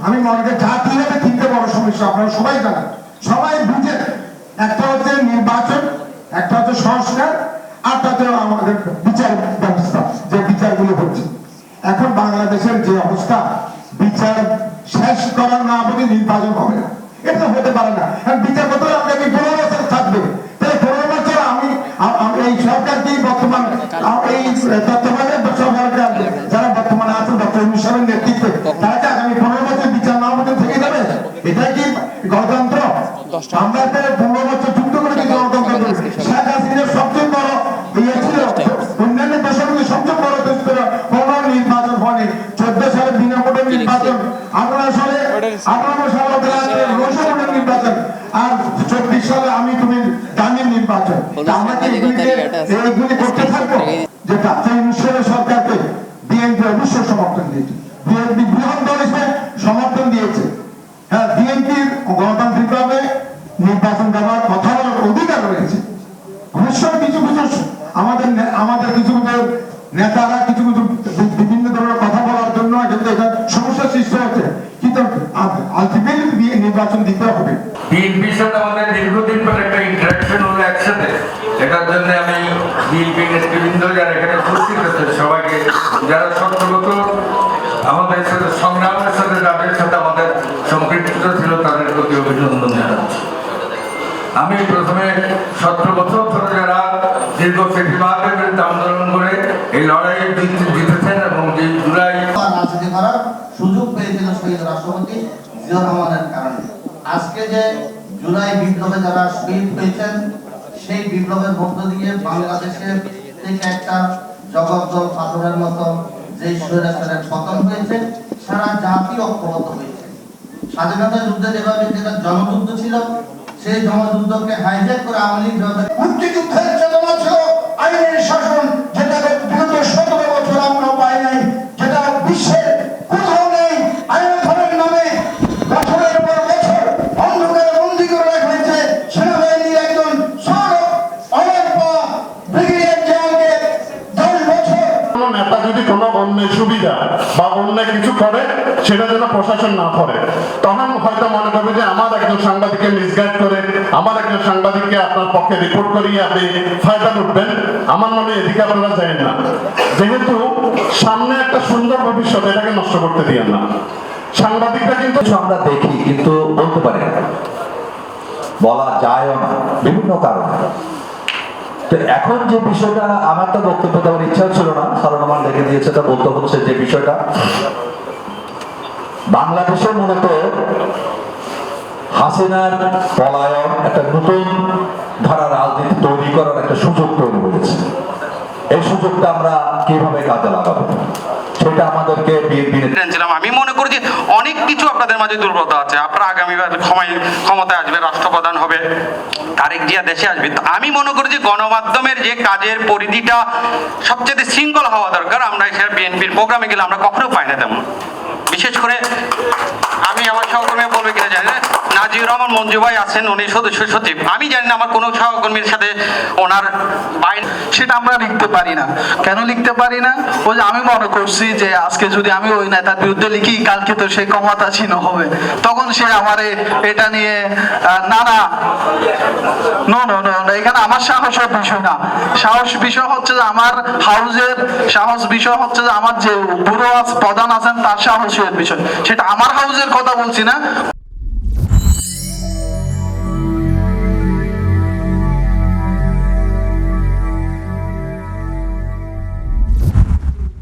আমি মনে করি জাতীয় তিনটে বড় সমস্যা আপনারা সবাই জানেন, সবাই বুঝেন। একটা হচ্ছে নির্বাচন, একটা হচ্ছে সংস্কার, আরটা হচ্ছে আমাদের বিচার ব্যবস্থা, যে বিচারগুলো হচ্ছে এখন বাংলাদেশের যে অবস্থা, বিচার শেষ করার না বলে নির্বাচন হবে না, এটা হতে পারে না। বিচার করতে হলে আপনাকে 15 বছর থাকবে, তাহলে 15 বছর আমি এই সরকারকে বর্তমান এই তত্ত্বাবধায়ক সরকার যারা বর্তমানে আছেন ডক্টর ইউনূস সাহেবের নেতৃত্বে, তারা কি আগামী 15 বছর বিচার না হতে থেকে যাবে? এটাই কি গণতন্ত্র? আমরা 15 বছর যুক্ত করে কি গণতন্ত্র করি? শেখ হাসিনার সবচেয়ে বড় ইয়ে ছিল, অন্যান্য দেশগুলি সবচেয়ে বড় দেশ ছিল, কোনো নির্বাচন হয়নি। 14 সালে বিনা ভোটে নির্বাচন, 18 সালে রোশনের নির্বাচন, আর 24 সালে আমি তুমি দানির নির্বাচন। আমরা কি এইগুলি করতে থাকবো? যে ডক্টর ইউনূস সরকারকে বিএনপি অবশ্যই সমর্থন দিয়েছে, বিএনপি বৃহৎ দল হিসেবে সমর্থন দিয়েছে। হ্যাঁ, বিএনপির গণতান্ত্রিকভাবে নির্বাচন দেওয়ার কথা বলার অধিকার রয়েছে। অবশ্যই কিছু কিছু আমাদের কিছু কিছু নেতারা কিছু কিছু বিভিন্ন ধরনের কথা বলার জন্য কিন্তু এটা সমস্যার সৃষ্টি হচ্ছে, কিন্তু আলটিমেটলি নির্বাচন দিতে হবে। বিএনপির সাথে আমাদের দীর্ঘদিন পর একটা ইন্টারাকশন হলো একসাথে, এটার জন্য আমি বিএনপি নেতৃবৃন্দ যারা এখানে উপস্থিত হচ্ছে সবাইকে, যারা সত্যগত আমাদের সাথে সংগ্রামের সাথে যাদের সাথে আমাদের সম্পৃক্ত ছিল তাদের প্রতি অভিনন্দন জানাচ্ছি। আমি প্রথমে 17 বছর ধরে যারা দীর্ঘ ফেসিবাদের বিরুদ্ধে আন্দোলন করে এই লড়াই জিতেছেন এবং যে জুলাই রাজনীতি করার সুযোগ পেয়েছিল শহীদ রাষ্ট্রপতি জিয়াউর রহমানের কারণে। আজকে যে জুলাই বিপ্লবে যারা শহীদ হয়েছেন, সেই বিপ্লবের মধ্য দিয়ে বাংলাদেশের থেকে একটা জগদ্দল পাথরের মতো যে স্বৈরাচারের পতন হয়েছে, সারা জাতি ঐক্যবদ্ধ হয়েছে। স্বাধীনতা যুদ্ধে যেভাবে যেটা জনযুদ্ধ ছিল, সেই জনযুদ্ধকে হাইজ্যাক করে আওয়ামী লীগ মুক্তিযুদ্ধের চেতনা ছিল আইনের শাসন, যেটা বিগত 17 বছর আমরা পাই নাই, যেটা বিশ্বের কোথাও নেই। আইনের নামে বছরের পর বছর অন্ধকারে বন্দী করে রাখা হয়েছে সেনাবাহিনীর একজন ব্রিগেডিয়ার জেনারেলকে 10 বছর। কোনো নেতা যদি কোনো অন্যায় সুবিধা বা অন্যায় কিছু করে, সেটা যেন প্রশাসন না করে, তখন হয়তো মনে করবে যে আমার একজন সাংবাদিককে মিসগাইড করে, আমার একজন সাংবাদিককে আপনার পক্ষে রিপোর্ট করিয়ে আপনি ফায়দা উঠবেন। আমার মনে এদিকে আপনারা যাবেন না, যেহেতু সামনে একটা সুন্দর ভবিষ্যৎ, এটাকে নষ্ট করতে দিয়েন না। সাংবাদিকরা কিন্তু আমরা দেখি কিন্তু বলতে পারি না, বলা যায়ও না বিভিন্ন কারণে। তো এখন যে বিষয়টা, আমার তো বক্তব্য দেওয়ার ইচ্ছা ছিল না, সরলমান দেখে দিয়েছে, তা বলতে হচ্ছে যে বিষয়টা বাংলাদেশের মূলত হাসিনার পলায়ন একটা নতুন ধারা রাজনীতি তৈরি করার একটা সুযোগ তৈরি হয়েছে। এই সুযোগটা আমরা কিভাবে কাজে লাগাবো, সেটা আমাদেরকে আমি মনে করি যে অনেক কিছু আপনাদের মাঝে দুর্বলতা আছে। আপনারা আগামীবার ক্ষমতায় আসবে, রাষ্ট্রপ্রধান হবে, তারেক জিয়া দেশে আসবে। তো আমি মনে করি যে গণমাধ্যমের যে কাজের পরিধিটা সবচেয়ে শৃঙ্খলা হওয়া দরকার। আমরা এসে বিএনপির প্রোগ্রামে গেলে আমরা কখনো পাই না তেমন। বিশেষ করে আমি আমার সহকর্মী বলবে কিনা জানি না, নাজিউর রহমান মঞ্জু ভাই আছেন, উনি সদস্য সচিব। আমি জানি না আমার কোনো সহকর্মীর সাথে ওনার সেটা আমরা লিখতে পারি না। কেন লিখতে পারি না? ওই যে আমি মনে করছি যে আজকে যদি আমি ওই নেতার বিরুদ্ধে লিখি, কালকে তো সে ক্ষমতাসীন হবে, তখন সে আমার এটা নিয়ে নানা এখানে আমার সাহসের বিষয় না। সাহস বিষয় হচ্ছে যে আমার হাউজের সাহস, বিষয় হচ্ছে যে আমার যে বুড়ো প্রধান আছেন তার সাহসের বিষয়। সেটা আমার হাউজের কথা বলছি না।